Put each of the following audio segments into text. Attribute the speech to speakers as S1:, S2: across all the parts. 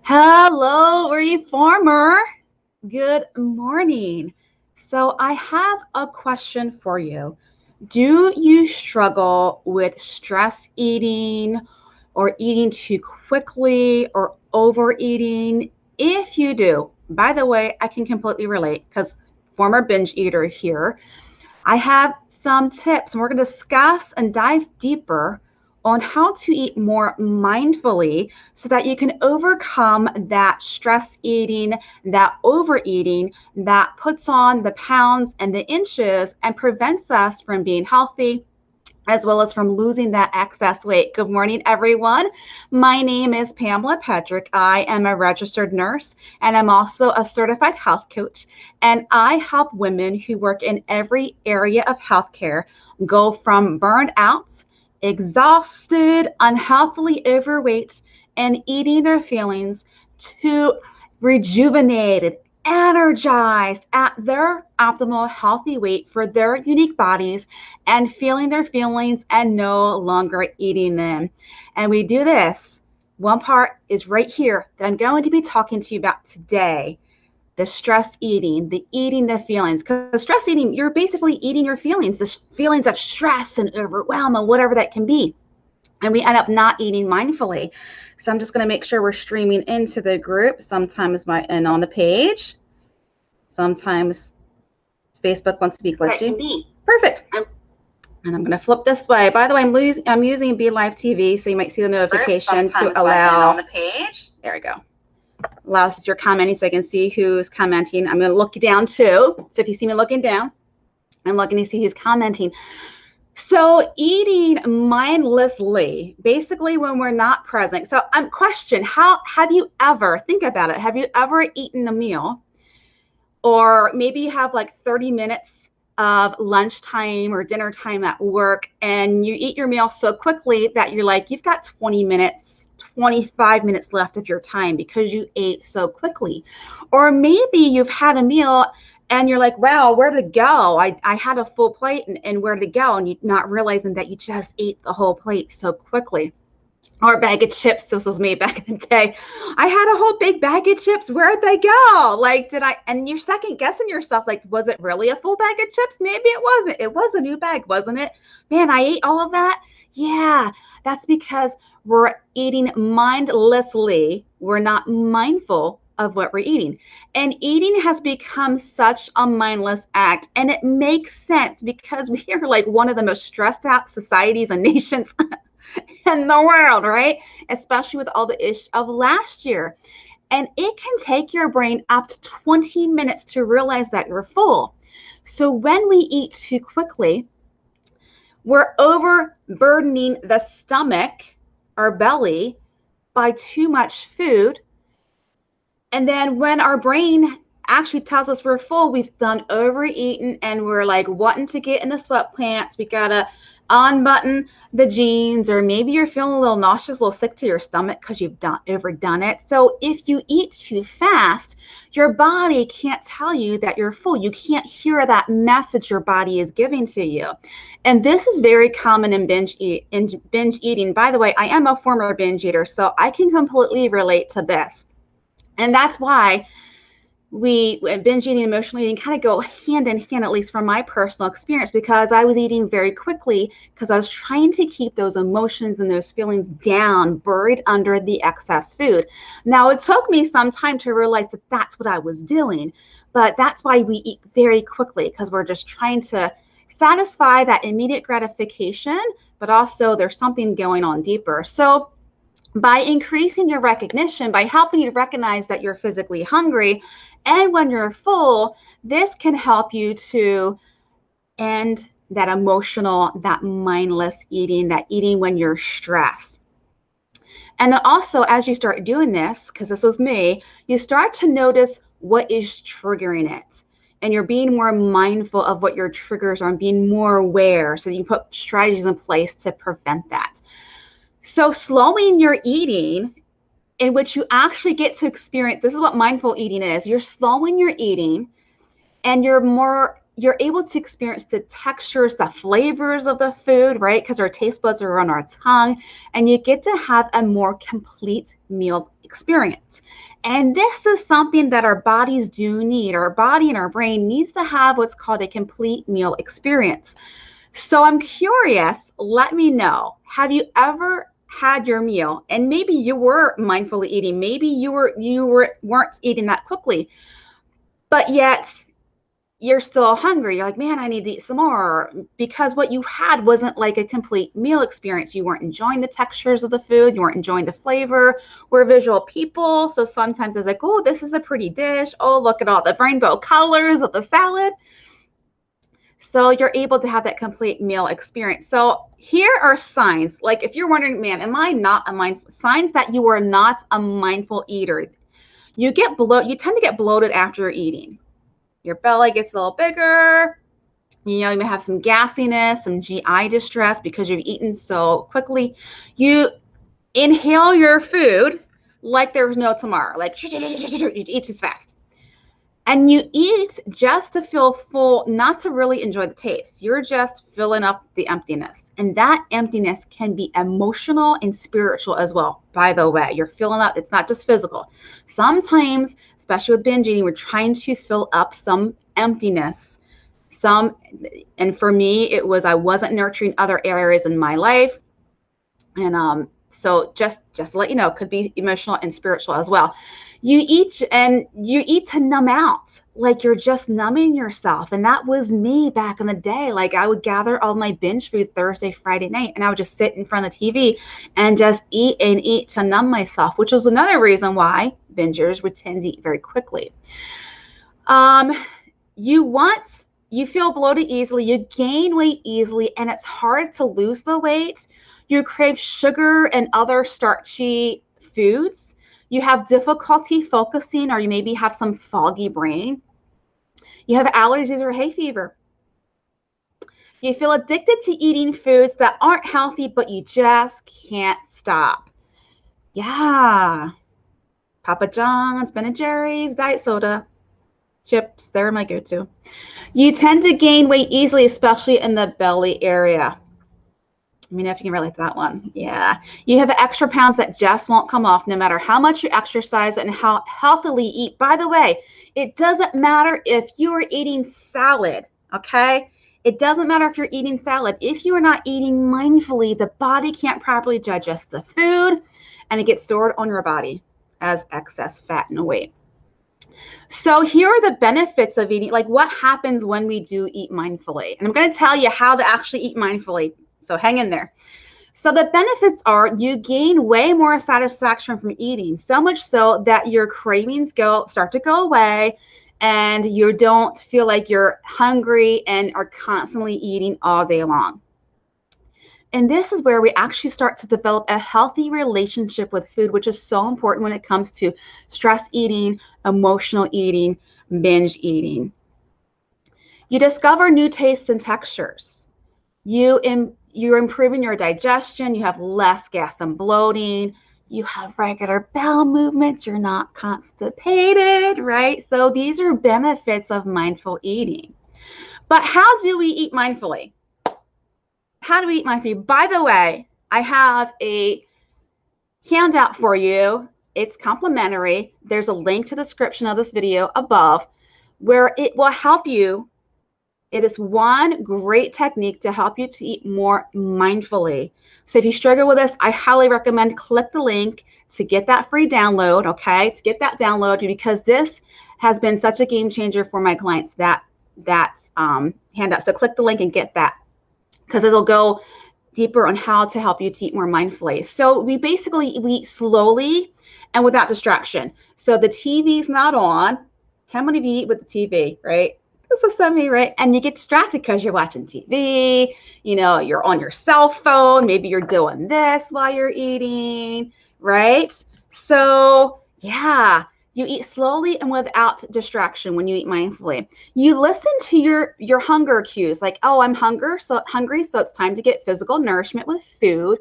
S1: Hello, reformer. Good morning. So I have a question for you. Do you struggle with stress eating or eating too quickly or overeating? If you do, by the way, I can completely relate because former binge eater here. I have some tips, and we're going to discuss and dive deeper on how to eat more mindfully so that you can overcome that stress eating, that overeating that puts on the pounds and the inches and prevents us from being healthy as well as from losing that excess weight. Good morning, everyone. My name is Pamela Pedrick. I am a registered nurse and I'm also a certified health coach. And I help women who work in every area of healthcare go from burned out, exhausted, unhealthily overweight, and eating their feelings to rejuvenated, energized at their optimal healthy weight for their unique bodies and feeling their feelings and no longer eating them. And we do this. One part is right here that I'm going to be talking to you about today. The stress eating, the eating the feelings. Because stress eating, you're basically eating your feelings, the feelings of stress and overwhelm and whatever that can be. And we end up not eating mindfully. So I'm just going to make sure we're streaming into the group. Sometimes my end on the page. Sometimes Facebook wants to be glitchy. Perfect. And I'm going to flip this way. By the way, I'm using Be Live TV, so you might see the notification to allow on the page. There we go. Allows if you're commenting, so I can see who's commenting. I'm going to look down too. So if you see me looking down, I'm looking to see who's commenting. So eating mindlessly, basically when we're not present. So question, how have you ever, think about it, have you ever eaten a meal or maybe you have like 30 minutes of lunchtime or dinner time at work and you eat your meal so quickly that you're like, you've got 20 minutes, 25 minutes left of your time because you ate so quickly. Or maybe you've had a meal and you're like, wow, where to go? I had a full plate and where to go? And you're not realizing that you just ate the whole plate so quickly. Or a bag of chips. This was me back in the day. I had a whole big bag of chips. Where'd they go? Like, and you're second guessing yourself. Like, was it really a full bag of chips? Maybe it wasn't. It was a new bag, wasn't it? Man, I ate all of that. Yeah, that's because we're eating mindlessly. We're not mindful of what we're eating. And eating has become such a mindless act. And it makes sense because we are like one of the most stressed out societies and nations in the world, right? Especially with all the ish of last year. And it can take your brain up to 20 minutes to realize that you're full. So when we eat too quickly, we're overburdening the stomach, our belly, by too much food. And then when our brain actually tells us we're full, we've done overeating and we're like wanting to get in the sweatpants. We gotta unbutton the jeans, or maybe you're feeling a little nauseous, a little sick to your stomach because you've overdone it. So if you eat too fast, your body can't tell you that you're full. You can't hear that message your body is giving to you. And this is very common in binge eating. By the way, I am a former binge eater, so I can completely relate to this. And that's why binge eating and emotional eating kind of go hand in hand, at least from my personal experience, because I was eating very quickly because I was trying to keep those emotions and those feelings down, buried under the excess food. Now, it took me some time to realize that that's what I was doing, but that's why we eat very quickly, because we're just trying to satisfy that immediate gratification, but also there's something going on deeper. So by increasing your recognition, by helping you recognize that you're physically hungry and when you're full, this can help you to end that emotional, that mindless eating, that eating when you're stressed. And then also, as you start doing this, because this was me, you start to notice what is triggering it. And you're being more mindful of what your triggers are and being more aware so that you put strategies in place to prevent that. So slowing your eating, in which you actually get to experience, this is what mindful eating is. You're slowing your eating and you're more you're able to experience the textures, the flavors of the food, right? Because our taste buds are on our tongue, and you get to have a more complete meal experience. And this is something that our bodies do need. Our body and our brain needs to have what's called a complete meal experience. So I'm curious, let me know, have you ever had your meal and maybe you were mindfully eating, maybe weren't eating that quickly, but yet you're still hungry. You're like, man, I need to eat some more, because what you had wasn't like a complete meal experience. You weren't enjoying the textures of the food. You weren't enjoying the flavor. We're visual people. So sometimes it's like, oh, this is a pretty dish. Oh, look at all the rainbow colors of the salad. So you're able to have that complete meal experience. So here are signs. Like if you're wondering, man, am I not a mindful? Signs that you are not a mindful eater. You tend to get bloated after you're eating. Your belly gets a little bigger. You may have some gassiness, some GI distress because you've eaten so quickly. You inhale your food like there's no tomorrow. Like you eat as fast. And you eat just to feel full, not to really enjoy the taste. You're just filling up the emptiness. And that emptiness can be emotional and spiritual as well, by the way. You're filling up. It's not just physical. Sometimes, especially with binge eating, we're trying to fill up some emptiness. And for me, it was I wasn't nurturing other areas in my life. And so just to let you know, it could be emotional and spiritual as well. You eat to numb out, like you're just numbing yourself. And that was me back in the day. Like I would gather all my binge food Thursday, Friday night, and I would just sit in front of the TV and just eat and eat to numb myself, which was another reason why bingers would tend to eat very quickly. You feel bloated easily, you gain weight easily, and it's hard to lose the weight. You crave sugar and other starchy foods. You have difficulty focusing, or you maybe have some foggy brain. You have allergies or hay fever. You feel addicted to eating foods that aren't healthy, but you just can't stop. Yeah. Papa John's, Ben & Jerry's, diet soda, chips, they're my go-to. You tend to gain weight easily, especially in the belly area. Let me know if you can relate to that one. Yeah. You have extra pounds that just won't come off no matter how much you exercise and how healthily you eat. By the way, it doesn't matter if you are eating salad, okay? It doesn't matter if you're eating salad. If you are not eating mindfully, the body can't properly digest the food, and it gets stored on your body as excess fat and weight. So here are the benefits of eating, like what happens when we do eat mindfully. And I'm going to tell you how to actually eat mindfully. So hang in there. So the benefits are you gain way more satisfaction from eating, so much so that your cravings start to go away, and you don't feel like you're hungry and are constantly eating all day long. And this is where we actually start to develop a healthy relationship with food, which is so important when it comes to stress eating, emotional eating, binge eating. You discover new tastes and textures. You're improving your digestion. You have less gas and bloating. You have regular bowel movements. You're not constipated, right? So these are benefits of mindful eating. But how do we eat mindfully? How do we eat mindfully? By the way, I have a handout for you. It's complimentary. There's a link to the description of this video above where it will help you. It is one great technique to help you to eat more mindfully. So if you struggle with this, I highly recommend click the link to get that free download, okay? To get that download, because this has been such a game changer for my clients, that handout. So click the link and get that, because it'll go deeper on how to help you to eat more mindfully. So we eat slowly and without distraction. So the TV's not on. How many of you eat with the TV, right? This is semi, right? And you get distracted because you're watching TV, you're on your cell phone, maybe you're doing this while you're eating, right? So yeah, you eat slowly and without distraction when you eat mindfully. You listen to your hunger cues, like, oh, I'm hungry, so it's time to get physical nourishment with food.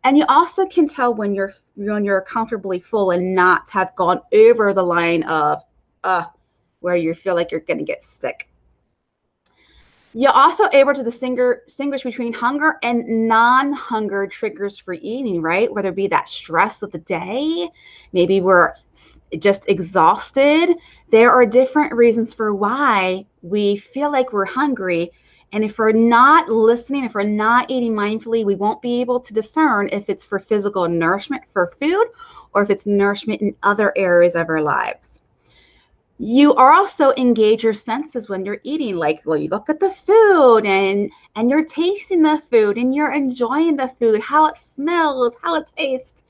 S1: And you also can tell when you're comfortably full and not have gone over the line of where you feel like you're going to get sick. You're also able to distinguish between hunger and non-hunger triggers for eating, right? Whether it be that stress of the day, maybe we're just exhausted. There are different reasons for why we feel like we're hungry. And if we're not listening, if we're not eating mindfully, we won't be able to discern if it's for physical nourishment for food or if it's nourishment in other areas of our lives. You also engage your senses when you're eating, like you look at the food and you're tasting the food and you're enjoying the food, how it smells, how it tastes.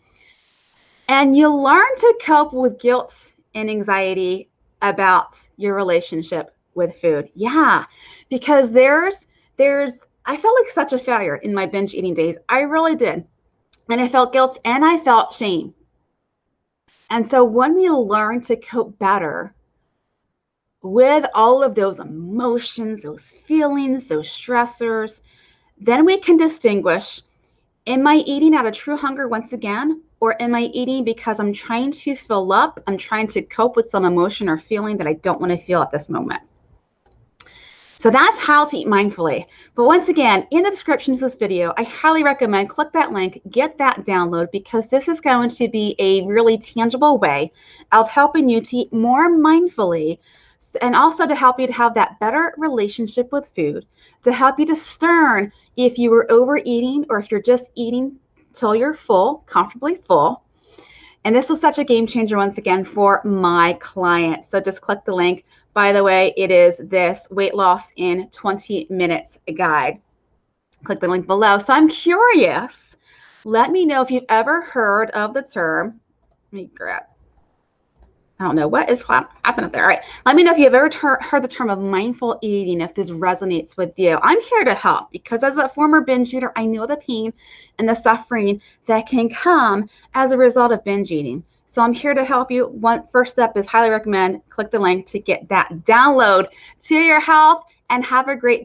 S1: And you learn to cope with guilt and anxiety about your relationship with food. Yeah, because I felt like such a failure in my binge eating days. I really did. And I felt guilt and I felt shame. And so when we learn to cope better with all of those emotions, those feelings, those stressors, then we can distinguish, am I eating out of true hunger once again? Or am I eating because I'm trying to fill up, I'm trying to cope with some emotion or feeling that I don't want to feel at this moment? So that's how to eat mindfully. But once again, in the description to this video, I highly recommend click that link, get that download, because this is going to be a really tangible way of helping you to eat more mindfully, and also to help you to have that better relationship with food, to help you discern if you were overeating or if you're just eating till you're full, comfortably full. And this was such a game changer once again for my client. So just click the link. By the way, it is this weight loss in 20 minutes guide. Click the link below. So I'm curious, let me know if you've ever heard of the term, let me grab, I don't know what is happening up there. All right. Let me know if you've ever heard the term of mindful eating, if this resonates with you. I'm here to help because as a former binge eater, I know the pain and the suffering that can come as a result of binge eating. So I'm here to help you. First step is highly recommend click the link to get that download to your health and have a great day.